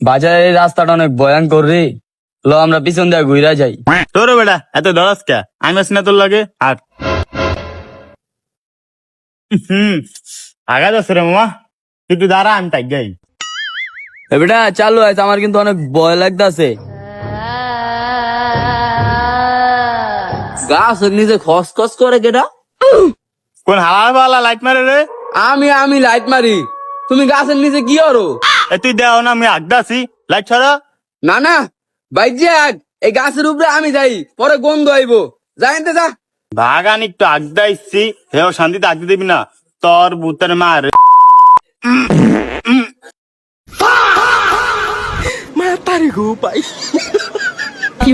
বাজারের রাস্তাটা অনেক ভয়ঙ্কর রে, ল আমরা পিছন দিয়ে ঘুরা যাই। তোর বেটা এত দরজ কে? আমি আছি না তোর লাগে? আর আগা যাচ্ছে রে মামা, একটু দাঁড়া, আমি তাই যাই। বেটা চালু আছে, আমার কিন্তু অনেক ভয় লাগতেছে। গাছের নিচে খসখস করে কেটা? কোন হালার বালা লাইট মারে রে? আমি লাইট মারি, তুমি গাছের নিচে কি করো? তুই দেও না, আমি আগদা আছি, লাইট ছড়া। না না বাইজে আগ, এই গাছের উপরে আমি যাই, পরে গন্ধ আইবো, যাইতে যা। বাগান একটু আগদা ইচ্ছি, হেও শান্তিতে আগতে দিবি না, তোর বুতের মার। মাতারি গো পাই কি